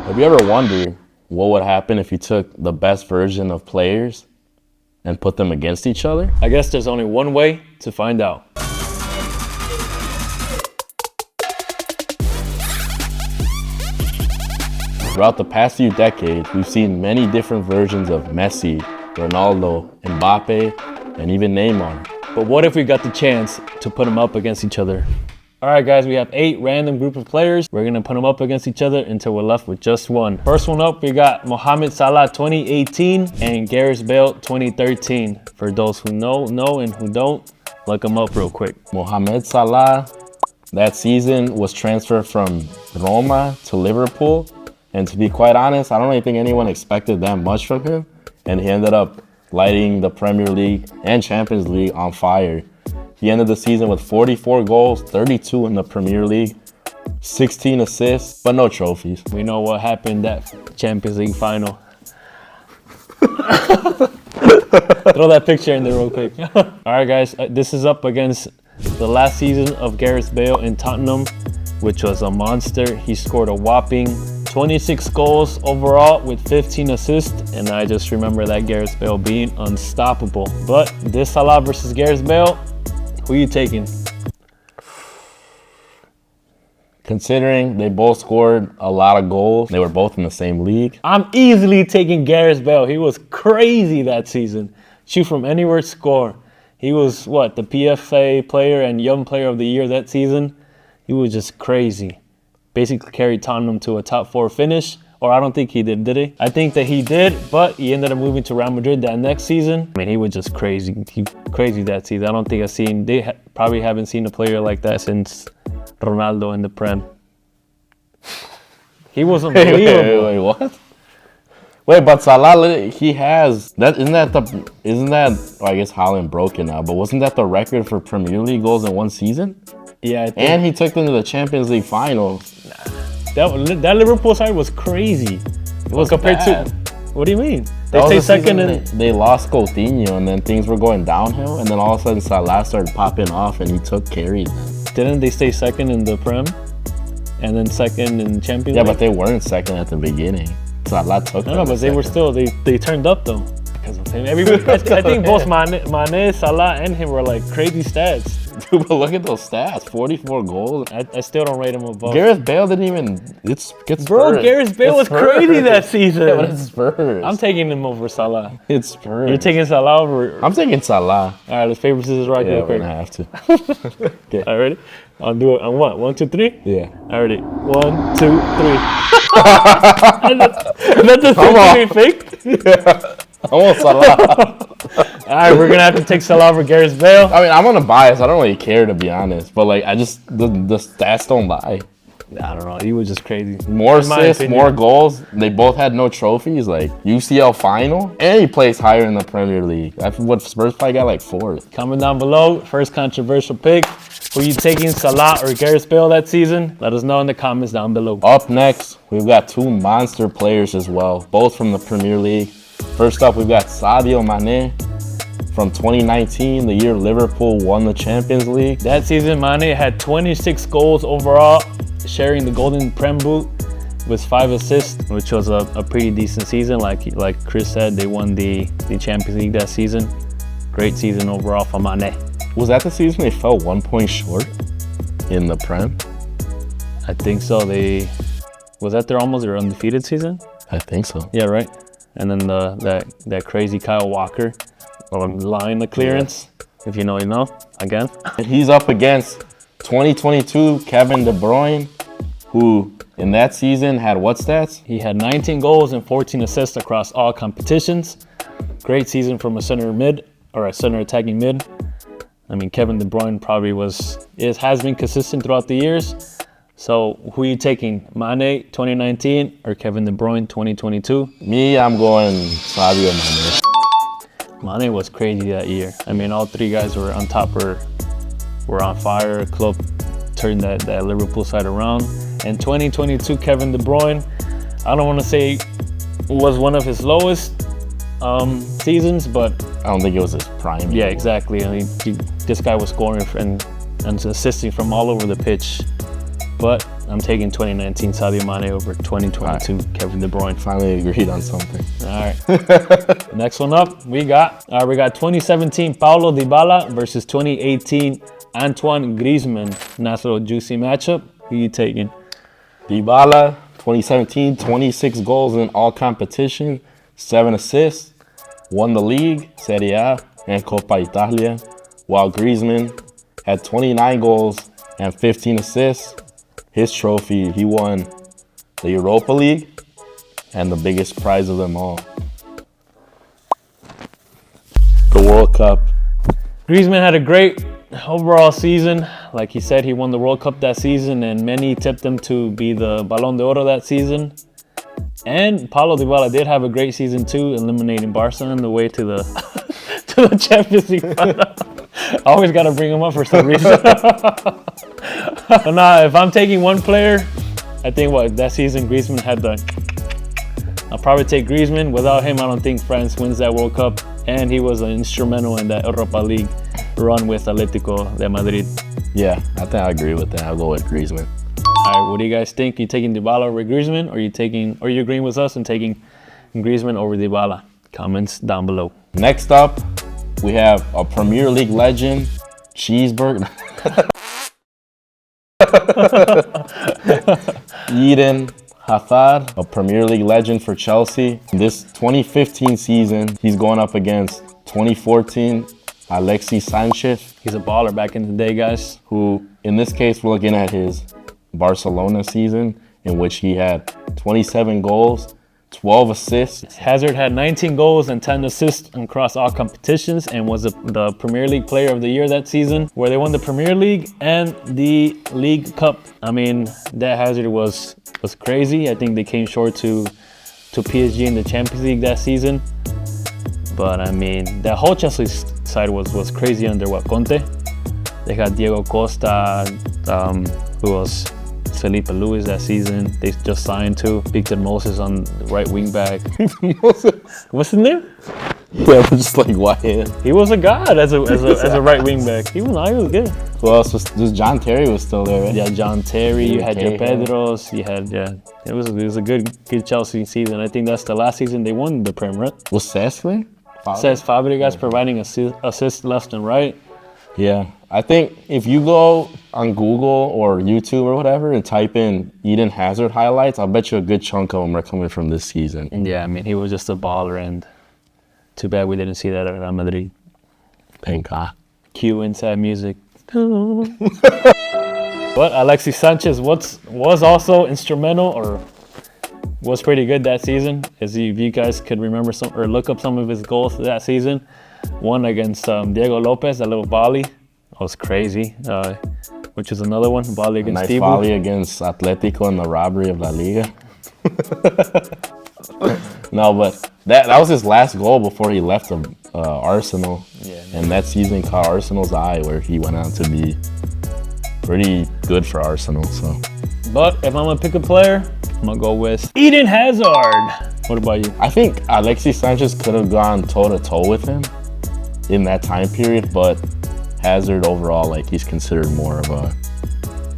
Have you ever wondered what would happen if you took the best version of players and put them against each other? I guess there's only one way to find out. Throughout the past few decades, we've seen many different versions of Messi, Ronaldo, Mbappe, and even Neymar. But what if we got the chance to put them up against each other? All right, guys, we have 8 random group of players. We're gonna put them up against each other until we're left with just one. First one up, we got Mohamed Salah 2018 and Gareth Bale 2013. For those who know, and who don't, look them up real quick. Mohamed Salah, that season was transferred from Roma to Liverpool. And to be quite honest, I don't really think anyone expected that much from him. And he ended up lighting the Premier League and Champions League on fire. He ended the season with 44 goals, 32 in the Premier League, 16 assists, but no trophies. We know what happened that Champions League final. Throw that picture in there real quick. All right, guys, this is up against the last season of Gareth Bale in Tottenham, which was a monster. He scored a whopping 26 goals overall with 15 assists, and I just remember that Gareth Bale being unstoppable. But this Salah versus Gareth Bale, who are you taking? Considering they both scored a lot of goals, they were both in the same league. I'm easily taking Gareth Bale. He was crazy that season. Shoot from anywhere, score. He was, the PFA player and young player of the year that season. He was just crazy. Basically carried Tottenham to a top 4 finish. Or I don't think he did he? I think that he did, but he ended up moving to Real Madrid that next season. I mean, he was just crazy. Crazy that season. I don't think probably haven't seen a player like that since Ronaldo in the Prem. He was unbelievable. Wait, what? Wait, but Salah, he has that. Isn't that? I guess Haaland broke it now, but wasn't that the record for Premier League goals in one season? Yeah, I think. And he took them to the Champions League final. That Liverpool side was crazy. It was compared bad. to. What do you mean? They stayed second and they lost Coutinho, and then things were going downhill, and then all of a sudden Salah started popping off, and he carried them. Didn't they stay second in the Prem, and then second in Champions League? Yeah, but they weren't second at the beginning. Salah took them. No, but they were still. They turned up though because of him. I think both Mane, Salah, and him were like crazy stats. Dude, but look at those stats. 44 goals. I still don't rate him above. Gareth Bale didn't even... It's Bro, Gareth Bale was crazy that season. Yeah, but it's Spurs. I'm taking him over Salah. It's Spurs. You're taking Salah over... I'm taking Salah. All right, let's paper, scissors, rock. Yeah, we're going to have to. Okay. All right, ready? I'll do it on what? 1, 2, 3? Yeah. All right, 1, 2, 3. That's a fake? Yeah. I want Salah. All right, we're going to have to take Salah over Gareth Bale. I mean, I'm on a bias. I don't really care, to be honest. But, the stats don't lie. I don't know. He was just crazy. More assists, more goals. They both had no trophies. UCL final. And he plays higher in the Premier League. That's what Spurs probably got 4th. Comment down below. First controversial pick. Who you taking, Salah or Gareth Bale that season? Let us know in the comments down below. Up next, we've got 2 monster players as well. Both from the Premier League. First up, we've got Sadio Mane from 2019, the year Liverpool won the Champions League. That season, Mane had 26 goals overall, sharing the Golden Prem boot with 5 assists, which was a pretty decent season. Like Chris said, they won the Champions League that season. Great season overall for Mane. Was that the season they fell 1 point short in the Prem? I think so. Was that their undefeated season? I think so. Yeah, right. And then that crazy Kyle Walker line the clearance. Yeah. If you know, you know. Again. And he's up against 2022 Kevin De Bruyne, who in that season had what stats? He had 19 goals and 14 assists across all competitions. Great season from a center attacking mid. I mean, Kevin De Bruyne probably has been consistent throughout the years. So who are you taking? Mane 2019 or Kevin De Bruyne 2022? Me, I'm going Sadio Mane. Mane was crazy that year. I mean, all 3 guys were on top, were on fire. Club turned that Liverpool side around. And 2022 Kevin De Bruyne, I don't want to say was one of his lowest seasons, but I don't think it was his prime. Yeah, exactly. I mean, this guy was scoring and assisting from all over the pitch. But I'm taking 2019 Sadio Mane over 2022 Kevin De Bruyne. Finally agreed on something. All right. Next one up, we got 2017 Paulo Dybala versus 2018 Antoine Griezmann. Nice little juicy matchup. Who you taking? Dybala, 2017, 26 goals in all competition, 7 assists, won the league, Serie A, and Coppa Italia, while Griezmann had 29 goals and 15 assists. His trophy, he won the Europa League and the biggest prize of them all, the World Cup. Griezmann had a great overall season. Like he said, he won the World Cup that season, and many tipped him to be the Ballon d'Oro that season. And Paulo Dybala did have a great season too, eliminating Barca on the way to the to the Champions League final. I always got to bring him up for some reason. But nah, if I'm taking one player, I think that season Griezmann had I'll probably take Griezmann. Without him, I don't think France wins that World Cup. And he was instrumental in that Europa League run with Atletico de Madrid. Yeah, I think I agree with that. I'll go with Griezmann. All right, what do you guys think? You taking Dybala over Griezmann, or you agreeing with us and taking Griezmann over Dybala? Comments down below. Next up, we have a Premier League legend, Cheeseburger. Eden Hazard, a Premier League legend for Chelsea. This 2015 season, he's going up against 2014 Alexis Sanchez. He's a baller back in the day, guys. Who, in this case, we're looking at his Barcelona season, in which he had 27 goals, 12 assists. Hazard had 19 goals and 10 assists across all competitions and was the Premier League Player of the Year that season, where they won the Premier League and the League Cup. I mean, that Hazard was crazy. I think they came short to PSG in the Champions League that season. But I mean, that whole Chelsea side was crazy under Conte. They got Diego Costa, who was Felipe Luis that season. They just signed to Victor Moses on the right wing back. What's his name? Yeah, just like why? He was a god as a right wing back. He was good. Who else was? Just John Terry was still there, right? Yeah, John Terry. You had your Pedros. You had It was a good Chelsea season. I think that's the last season they won the Prem, right? Was Cesc? Says Fabregas providing assists left and right. Yeah, I think if you go on Google or YouTube or whatever and type in Eden Hazard highlights, I'll bet you a good chunk of them are coming from this season. Yeah, I mean, he was just a baller, and too bad we didn't see that at Real Madrid. Thank God. Cue inside music. But Alexis Sanchez was also instrumental, or was pretty good that season. As if you guys could remember some or look up some of his goals that season. One against Diego Lopez, that little volley. That was crazy. Which is another one, volley against nice Thibaut. Volley against Atletico in the robbery of La Liga. No, but that was his last goal before he left Arsenal. Yeah, and that season caught Arsenal's eye, where he went on to be pretty good for Arsenal. So, but if I'm gonna pick a player, I'm gonna go with Eden Hazard. What about you? I think Alexis Sanchez could have gone toe-to-toe with him in that time period, but Hazard overall, like, he's considered more of a,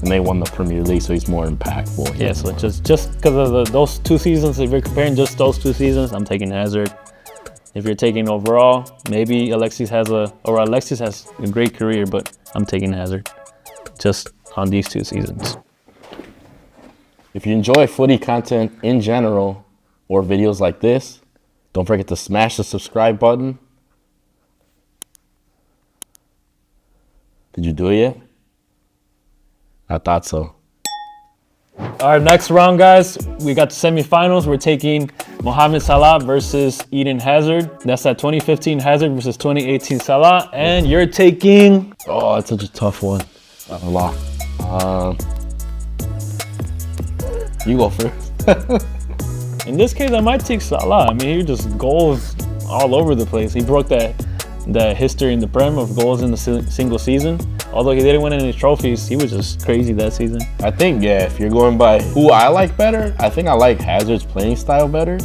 and they won the Premier League, so he's more impactful. Yeah, so just because of those two seasons, if you're comparing just those two seasons, I'm taking Hazard. If you're taking overall, maybe Alexis has a great career, but I'm taking Hazard just on these two seasons. If you enjoy footy content in general or videos like this, don't forget to smash the subscribe button. Did you do it yet? I thought so. All right, next round, guys. We got the semifinals. We're taking Mohamed Salah versus Eden Hazard. That's that 2015 Hazard versus 2018 Salah. And you're taking... Oh, that's such a tough one. A lot. You go first. In this case, I might take Salah. I mean, he just goals all over the place. He broke that history in the Prem of goals in the single season. Although he didn't win any trophies, he was just crazy that season. I think, yeah, if you're going by who I like better, I think I like Hazard's playing style better,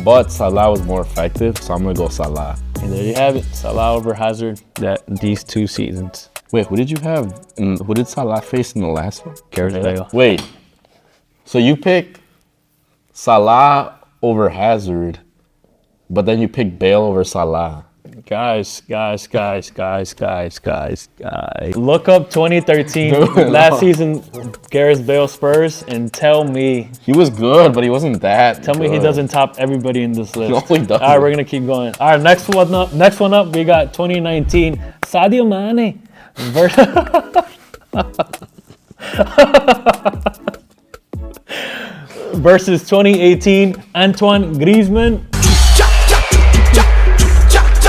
but Salah was more effective, so I'm going to go Salah. And there you have it, Salah over Hazard these two seasons. Wait, who did you have? Who did Salah face in the last one? Gareth Bale. Wait, So you pick Salah over Hazard, but then you pick Bale over Salah. Guys. Look up 2013 last season Gareth Bale Spurs and tell me He was good, but he wasn't that. Tell me he doesn't top everybody in this list. No, he doesn't. All right, we're gonna keep going. All right, next one up, we got 2019 Sadio Mane versus 2018 Antoine Griezmann.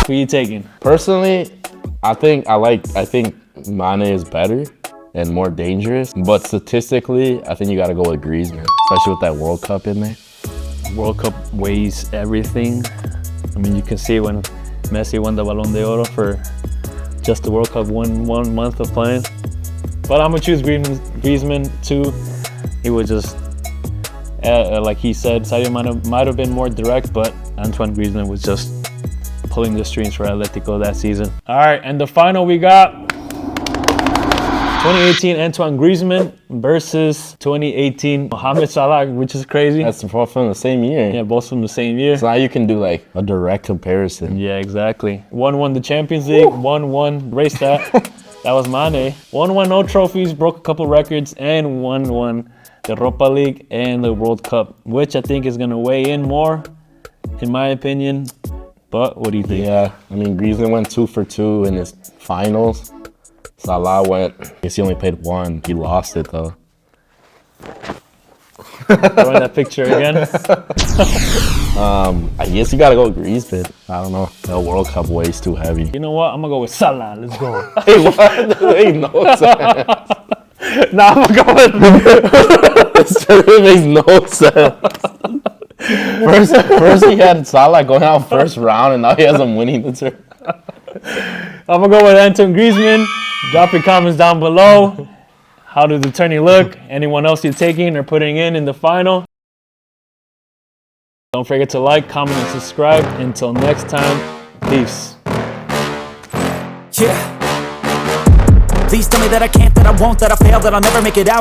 Who are you taking? Personally, I think Mane is better and more dangerous. But statistically, I think you got to go with Griezmann, especially with that World Cup in there. World Cup weighs everything. I mean, you can see when Messi won the Ballon d'Or for just the World Cup one month of playing. But I'm gonna choose Griezmann too. He was just, like he said, Sadio Mane might have been more direct, but Antoine Griezmann was just pulling the strings for Atletico that season. All right, and the final we got 2018 Antoine Griezmann versus 2018 Mohamed Salah, which is crazy. That's both from the same year. Yeah, both from the same year. So now you can do like a direct comparison. Yeah, exactly. One won the Champions League, one won, race that. That was Mane. One won no trophies, broke a couple records, and one won the Europa League and the World Cup, which I think is gonna weigh in more, in my opinion. But what do you think? Yeah, I mean, Griezmann went 2 for 2 in his finals. Salah went, I guess he only played 1. He lost it though. Run that picture again. I guess you gotta go with Griezmann. I don't know. The World Cup weighs too heavy. You know what? I'm gonna go with Salah. Let's go. Hey, what? Ain't no sense. Nah, I'm gonna go with. It makes no sense. First he had Salah going out first round, and now he has him winning the tournament. I'm gonna go with Antoine Griezmann. Drop your comments down below. How did the tourney look? Anyone else you're taking or putting in the final? Don't forget to like, comment, and subscribe. Until next time, peace. Yeah. Please tell me that I can't, that I won't, that I fail, that I'll never make it out.